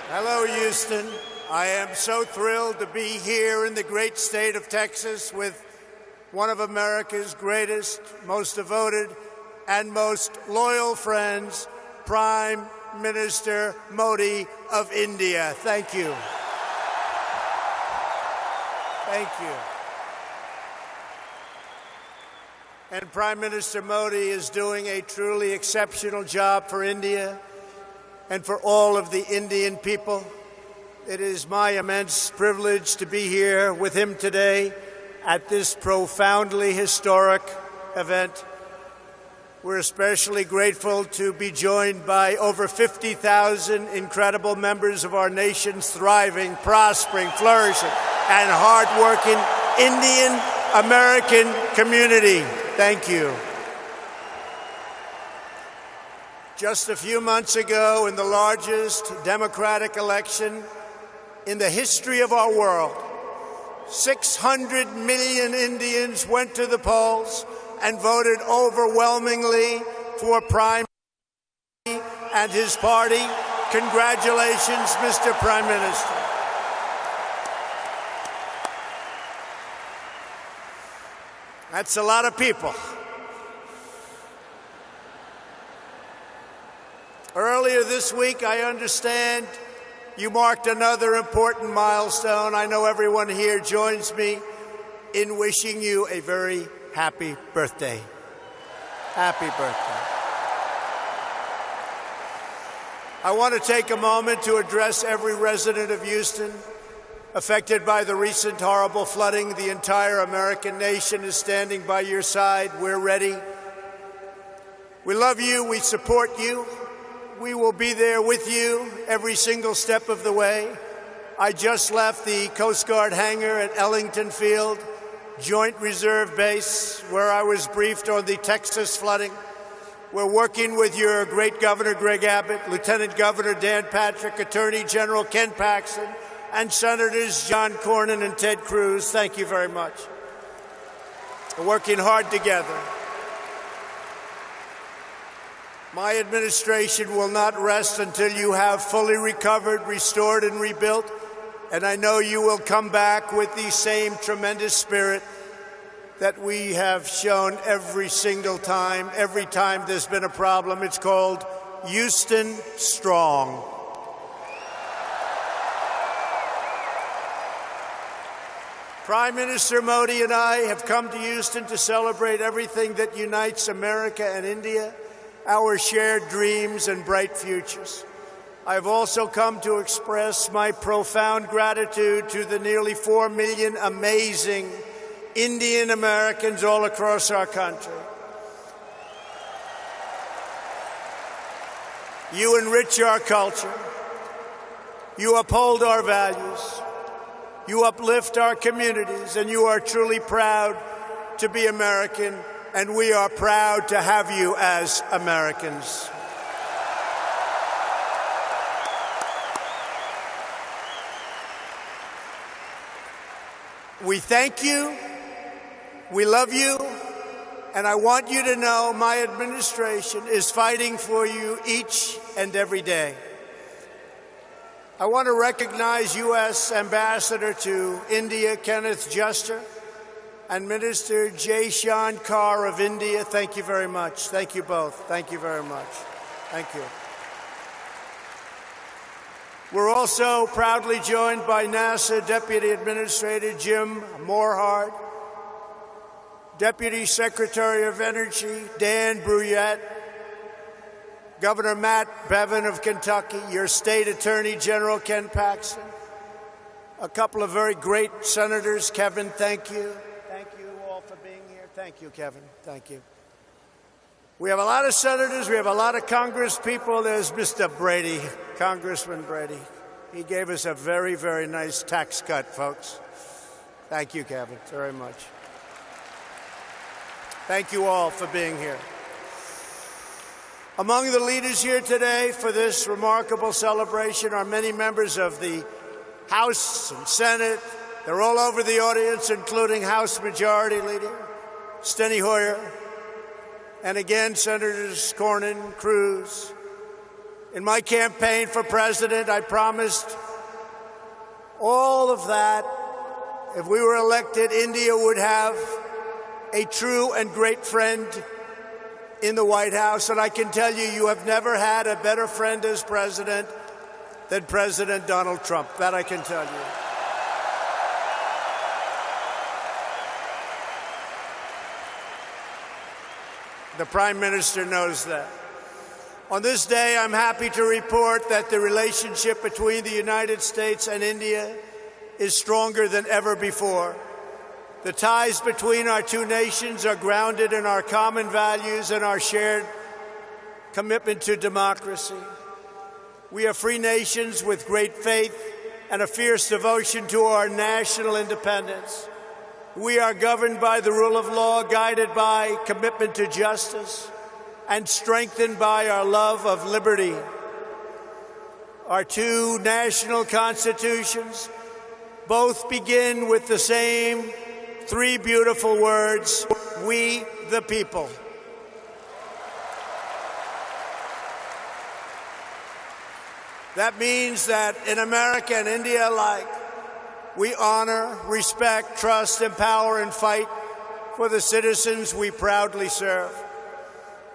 Hello, Houston. I am so thrilled to be here in the great state of Texas with one of America's greatest, most devoted, and most loyal friends, Prime Minister Modi of India. Thank you. Thank you. And Prime Minister Modi is doing a truly exceptional job for India and for all of the Indian people. It is my immense privilege to be here with him today at this profoundly historic event. We're especially grateful to be joined by over 50,000 incredible members of our nation's thriving, prospering, flourishing, and hardworking Indian-American community. Thank you. Just a few months ago, in the largest democratic election in the history of our world, 600 million Indians went to the polls and voted overwhelmingly for Prime Minister and his party. Congratulations, Mr. Prime Minister. That's a lot of people. Earlier this week, I understand you marked another important milestone. I know everyone here joins me in wishing you a very happy birthday. Happy birthday. I want to take a moment to address every resident of Houston affected by the recent horrible flooding. The entire American nation is standing by your side. We're ready. We love you. We support you. We will be there with you every single step of the way. I just left the Coast Guard hangar at Ellington Field, Joint Reserve Base, where I was briefed on the Texas flooding. We're working with your great Governor Greg Abbott, Lieutenant Governor Dan Patrick, Attorney General Ken Paxton, and Senators John Cornyn and Ted Cruz. Thank you very much. We're working hard together. My administration will not rest until you have fully recovered, restored, and rebuilt. And I know you will come back with the same tremendous spirit that we have shown every single time. Every time there's been a problem, it's called Houston Strong. Prime Minister Modi and I have come to Houston to celebrate everything that unites America and India, our shared dreams and bright futures. I've also come to express my profound gratitude to the nearly 4 million amazing Indian Americans all across our country. You enrich our culture. You uphold our values. You uplift our communities, and you are truly proud to be American, and we are proud to have you as Americans. We thank you, we love you, and I want you to know my administration is fighting for you each and every day. I want to recognize U.S. Ambassador to India, Kenneth Juster, and Minister Jay Shankar of India. Thank you very much. Thank you both. Thank you very much. Thank you. We're also proudly joined by NASA Deputy Administrator Jim Morehart, Deputy Secretary of Energy Dan Brouillette, Governor Matt Bevin of Kentucky, your State Attorney General Ken Paxton, a couple of very great senators. Kevin, thank you. Thank you all for being here. Thank you, Kevin. Thank you. We have a lot of senators. We have a lot of Congress people. There's Mr. Brady, Congressman Brady. He gave us a very, very nice tax cut, folks. Thank you, Kevin, very much. Thank you all for being here. Among the leaders here today for this remarkable celebration are many members of the House and Senate. They're all over the audience, including House Majority Leader Steny Hoyer, and again, Senators Cornyn, Cruz, In my campaign for president, I promised all of that. If we were elected, India would have a true and great friend in the White House. And I can tell you, you have never had a better friend as president than President Donald Trump. That I can tell you. The Prime Minister knows that. On this day, I'm happy to report that the relationship between the United States and India is stronger than ever before. The ties between our two nations are grounded in our common values and our shared commitment to democracy. We are free nations with great faith and a fierce devotion to our national independence. We are governed by the rule of law, guided by commitment to justice, and strengthened by our love of liberty. Our two national constitutions both begin with the same three beautiful words: we the people. That means that in America and India alike, we honor, respect, trust, empower, and fight for the citizens we proudly serve.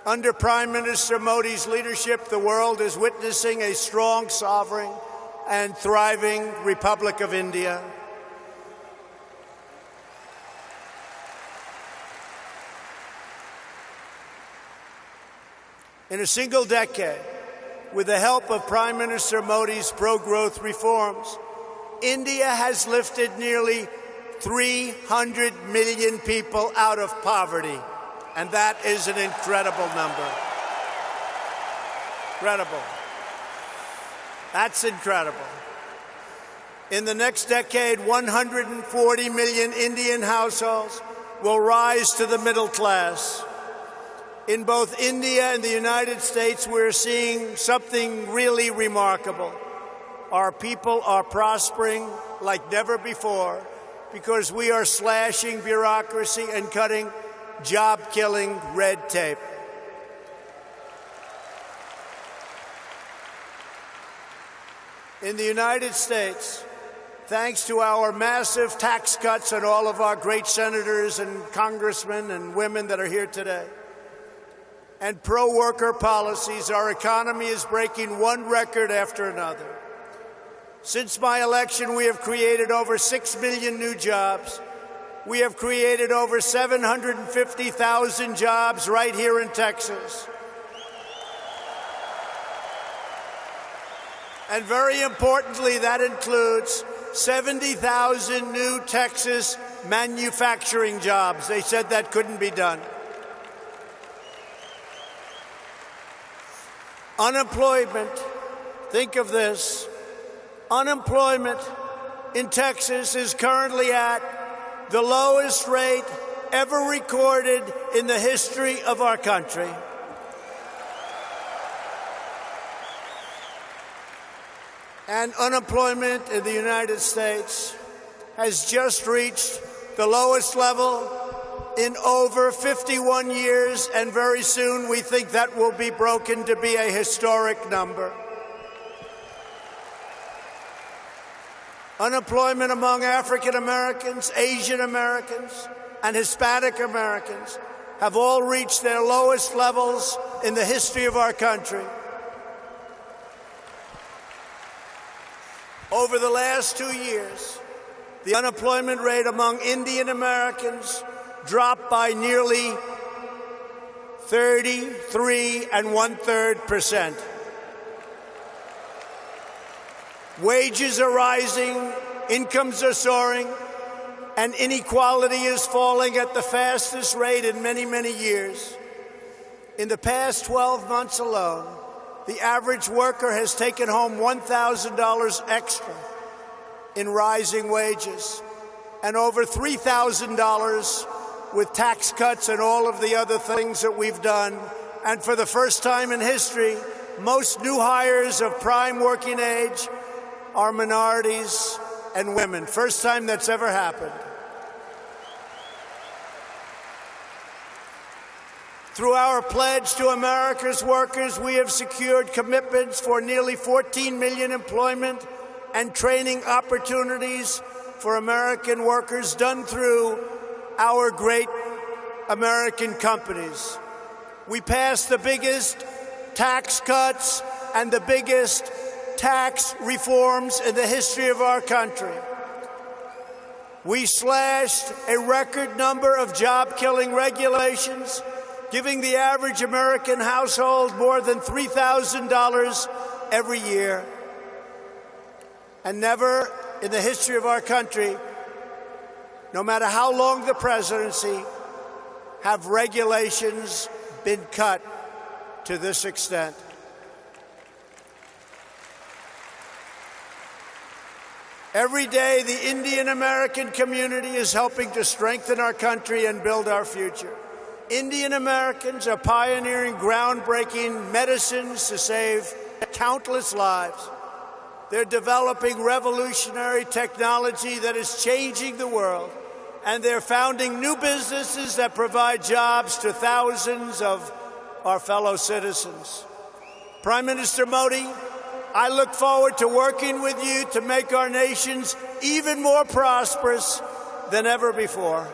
Under Prime Minister Modi's leadership, the world is witnessing a strong, sovereign, and thriving Republic of India. In a single decade, with the help of Prime Minister Modi's pro-growth reforms, India has lifted nearly 300 million people out of poverty. And that is an incredible number. Incredible. That's incredible. In the next decade, 140 million Indian households will rise to the middle class. In both India and the United States, we're seeing something really remarkable. Our people are prospering like never before because we are slashing bureaucracy and cutting job-killing red tape. In the United States, thanks to our massive tax cuts and all of our great senators and congressmen and women that are here today, and pro-worker policies, our economy is breaking one record after another. Since my election, we have created over 6 million new jobs. We have created over 750,000 jobs right here in Texas. And very importantly, that includes 70,000 new Texas manufacturing jobs. They said that couldn't be done. Unemployment, think of this, unemployment in Texas is currently at the lowest rate ever recorded in the history of our country. And unemployment in the United States has just reached the lowest level in over 51 years, and very soon we think that will be broken to be a historic number. Unemployment among African Americans, Asian Americans, and Hispanic Americans have all reached their lowest levels in the history of our country. Over the last 2 years, the unemployment rate among Indian Americans dropped by nearly 33 1/3%. Wages are rising, incomes are soaring, and inequality is falling at the fastest rate in many, many years. In the past 12 months alone, the average worker has taken home $1,000 extra in rising wages, and over $3,000 with tax cuts and all of the other things that we've done. And for the first time in history, most new hires of prime working age are minorities and women. First time that's ever happened. Through our pledge to America's workers, we have secured commitments for nearly 14 million employment and training opportunities for American workers done through our great American companies. We passed the biggest tax cuts and the biggest tax reforms in the history of our country. We slashed a record number of job-killing regulations, giving the average American household more than $3,000 every year. And never in the history of our country, no matter how long the presidency, have regulations been cut to this extent. Every day, the Indian American community is helping to strengthen our country and build our future. Indian Americans are pioneering groundbreaking medicines to save countless lives. They're developing revolutionary technology that is changing the world. And they're founding new businesses that provide jobs to thousands of our fellow citizens. Prime Minister Modi, I look forward to working with you to make our nations even more prosperous than ever before.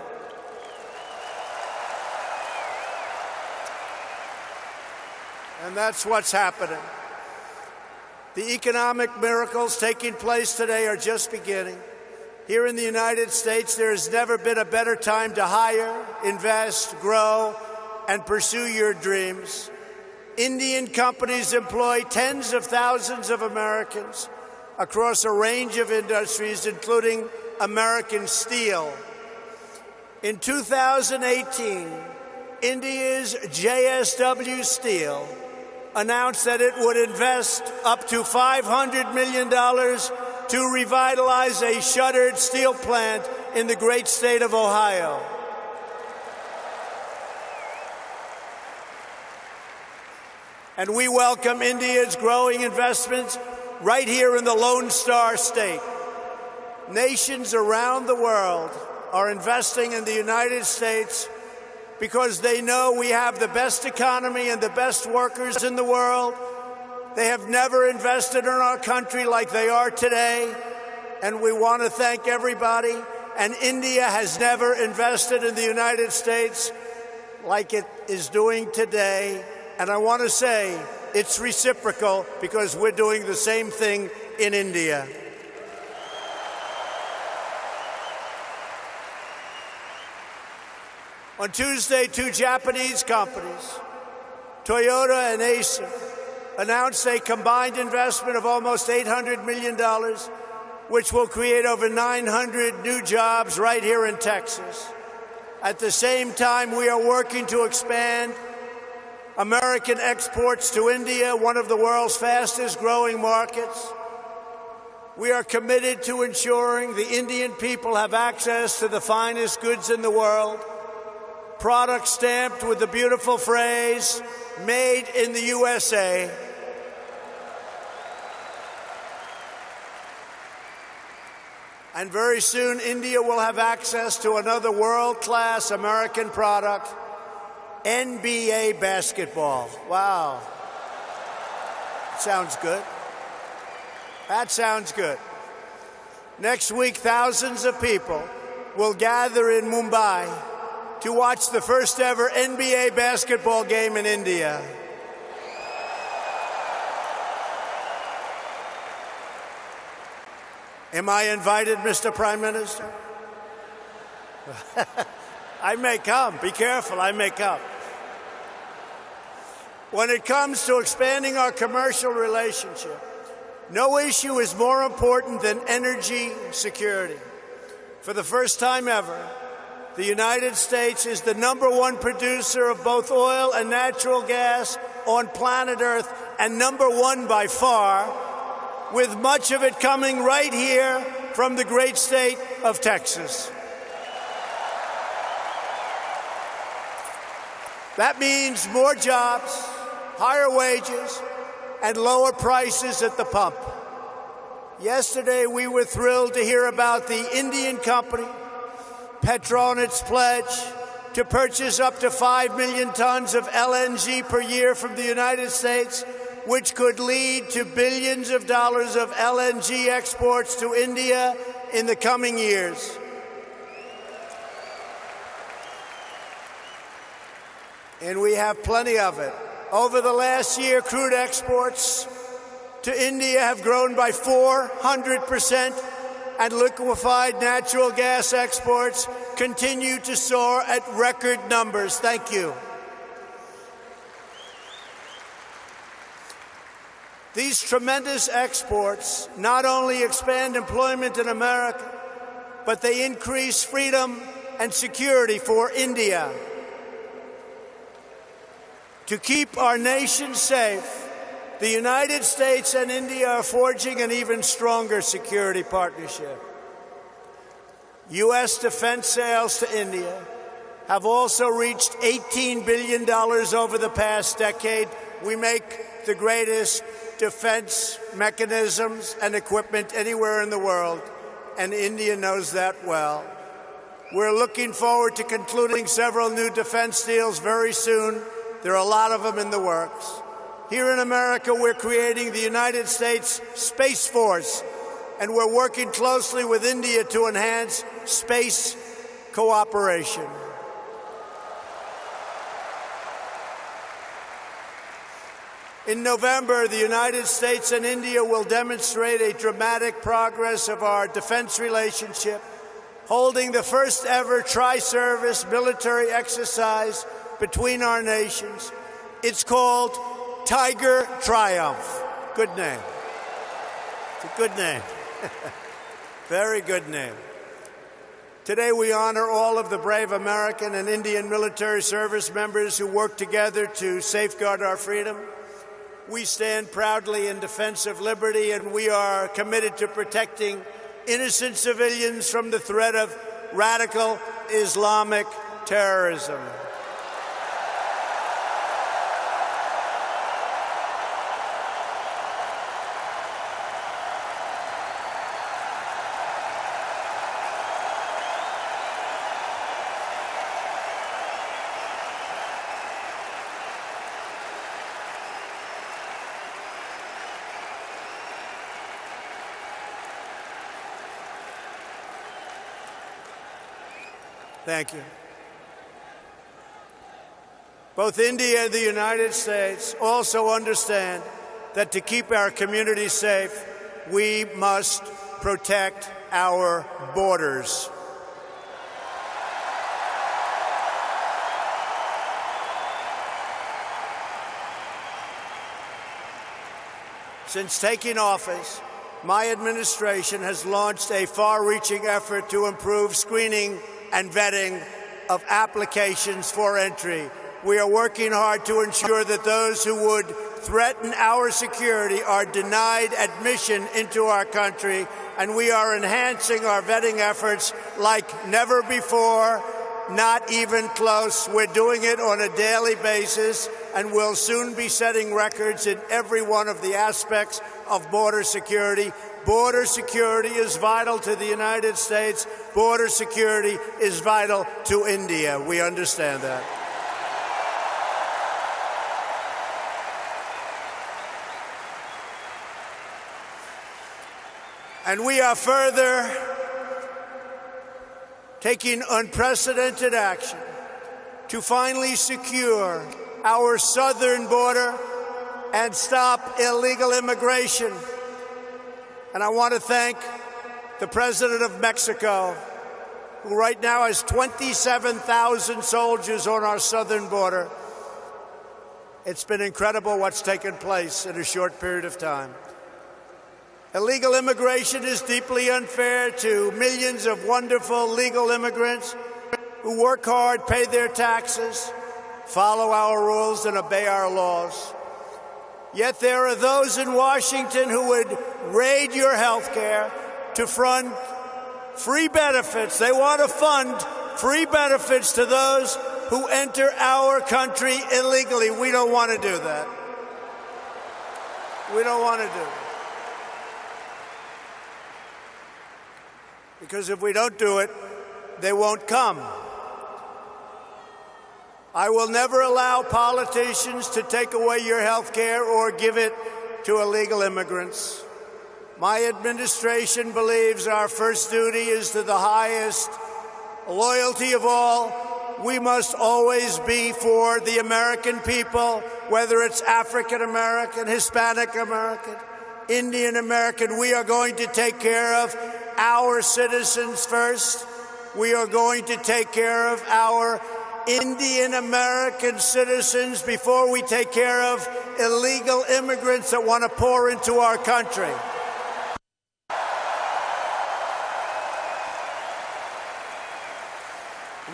And that's what's happening. The economic miracles taking place today are just beginning. Here in the United States, there has never been a better time to hire, invest, grow, and pursue your dreams. Indian companies employ tens of thousands of Americans across a range of industries, including American steel. In 2018, India's JSW Steel announced that it would invest up to $500 million to revitalize a shuttered steel plant in the great state of Ohio. And we welcome India's growing investments right here in the Lone Star State. Nations around the world are investing in the United States because they know we have the best economy and the best workers in the world. They have never invested in our country like they are today, and we want to thank everybody. And India has never invested in the United States like it is doing today. And I want to say it's reciprocal because we're doing the same thing in India. On Tuesday, two Japanese companies, Toyota and Acer, announced a combined investment of almost $800 million, which will create over 900 new jobs right here in Texas. At the same time, we are working to expand American exports to India, one of the world's fastest growing markets. We are committed to ensuring the Indian people have access to the finest goods in the world, products stamped with the beautiful phrase, "Made in the USA." And very soon, India will have access to another world-class American product, NBA basketball. Wow. Sounds good. That sounds good. Next week, thousands of people will gather in Mumbai to watch the first ever NBA basketball game in India. Am I invited, Mr. Prime Minister? I may come. Be careful, I may come. When it comes to expanding our commercial relationship, no issue is more important than energy security. For the first time ever, the United States is the #1 producer of both oil and natural gas on planet Earth, and #1 by far, with much of it coming right here from the great state of Texas. That means more jobs, higher wages, and lower prices at the pump. Yesterday, we were thrilled to hear about the Indian company Petronet's pledge to purchase up to 5 million tons of LNG per year from the United States, which could lead to billions of dollars of LNG exports to India in the coming years. And we have plenty of it. Over the last year, crude exports to India have grown by 400%, and liquefied natural gas exports continue to soar at record numbers. Thank you. These tremendous exports not only expand employment in America, but they increase freedom and security for India. To keep our nation safe, the United States and India are forging an even stronger security partnership. U.S. defense sales to India have also reached $18 billion over the past decade. We make the greatest defense mechanisms and equipment anywhere in the world, and India knows that well. We're looking forward to concluding several new defense deals very soon. There are a lot of them in the works. Here in America, we're creating the United States Space Force, and we're working closely with India to enhance space cooperation. In November, the United States and India will demonstrate a dramatic progress of our defense relationship, holding the first ever tri-service military exercise between our nations. It's called Tiger Triumph. Good name. It's a good name. Very good name. Today we honor all of the brave American and Indian military service members who work together to safeguard our freedom. We stand proudly in defense of liberty, and we are committed to protecting innocent civilians from the threat of radical Islamic terrorism. Thank you. Both India and the United States also understand that to keep our communities safe, we must protect our borders. Since taking office, my administration has launched a far-reaching effort to improve screening and vetting of applications for entry. We are working hard to ensure that those who would threaten our security are denied admission into our country, and we are enhancing our vetting efforts like never before, not even close. We're doing it on a daily basis, and we'll soon be setting records in every one of the aspects of border security. Border security is vital to the United States. Border security is vital to India. We understand that. And we are further taking unprecedented action to finally secure our southern border and stop illegal immigration. And I want to thank the President of Mexico, who right now has 27,000 soldiers on our southern border. It's been incredible what's taken place in a short period of time. Illegal immigration is deeply unfair to millions of wonderful legal immigrants who work hard, pay their taxes, follow our rules, and obey our laws. Yet there are those in Washington who would raid your health care to fund free benefits. They want to fund free benefits to those who enter our country illegally. We don't want to do that. We don't want to do it. Because if we don't do it, they won't come. I will never allow politicians to take away your health care or give it to illegal immigrants. My administration believes our first duty is to the highest loyalty of all. We must always be for the American people, whether it's African American, Hispanic American, Indian American. We are going to take care of our citizens first. We are going to take care of our Indian American citizens before we take care of illegal immigrants that want to pour into our country.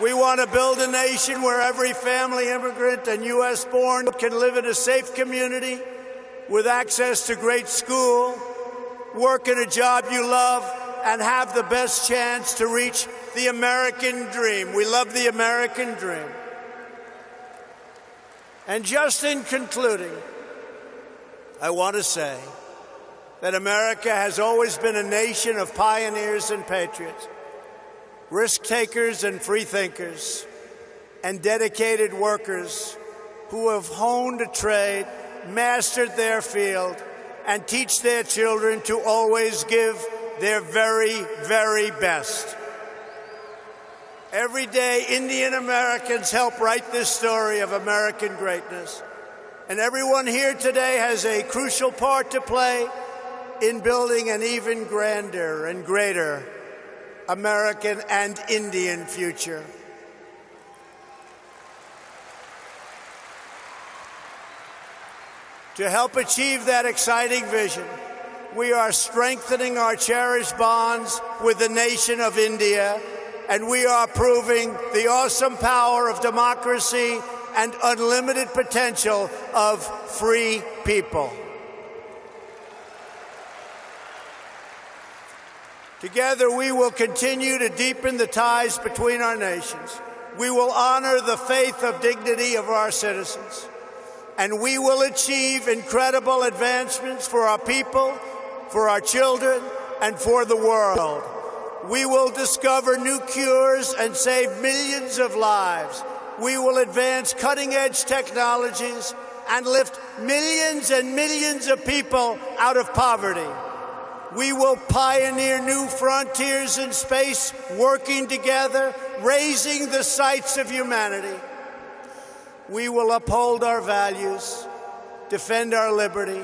We want to build a nation where every family immigrant and U.S. born can live in a safe community with access to great school, work in a job you love, and have the best chance to reach the American dream. We love the American dream. And just in concluding, I want to say that America has always been a nation of pioneers and patriots, risk-takers and free-thinkers, and dedicated workers who have honed a trade, mastered their field, and teach their children to always give their very, very best. Every day, Indian Americans help write this story of American greatness. And everyone here today has a crucial part to play in building an even grander and greater American and Indian future. To help achieve that exciting vision, we are strengthening our cherished bonds with the nation of India, and we are proving the awesome power of democracy and unlimited potential of free people. Together, we will continue to deepen the ties between our nations. We will honor the faith of dignity of our citizens, and we will achieve incredible advancements for our people, for our children, and for the world. We will discover new cures and save millions of lives. We will advance cutting-edge technologies and lift millions and millions of people out of poverty. We will pioneer new frontiers in space, working together, raising the sights of humanity. We will uphold our values, defend our liberty,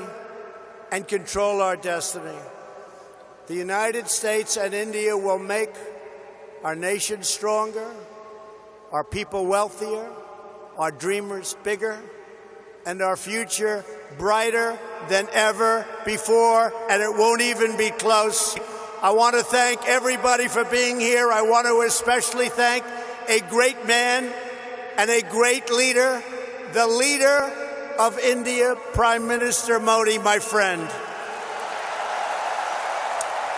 and control our destiny. The United States and India will make our nation stronger, our people wealthier, our dreamers bigger, and our future brighter than ever before, and it won't even be close. I want to thank everybody for being here. I want to especially thank a great man and a great leader, the leader of India, Prime Minister Modi, my friend.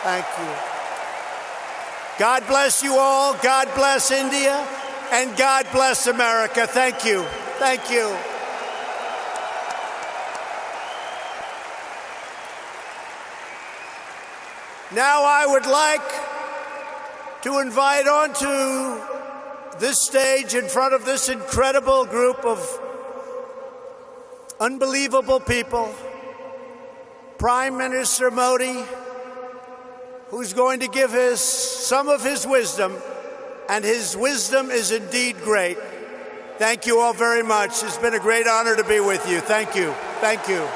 Thank you. God bless you all. God bless India. And God bless America. Thank you. Thank you. Now I would like to invite onto this stage in front of this incredible group of unbelievable people, Prime Minister Modi, who's going to give some of his wisdom, and his wisdom is indeed great. Thank you all very much. It's been a great honor to be with you. Thank you. Thank you.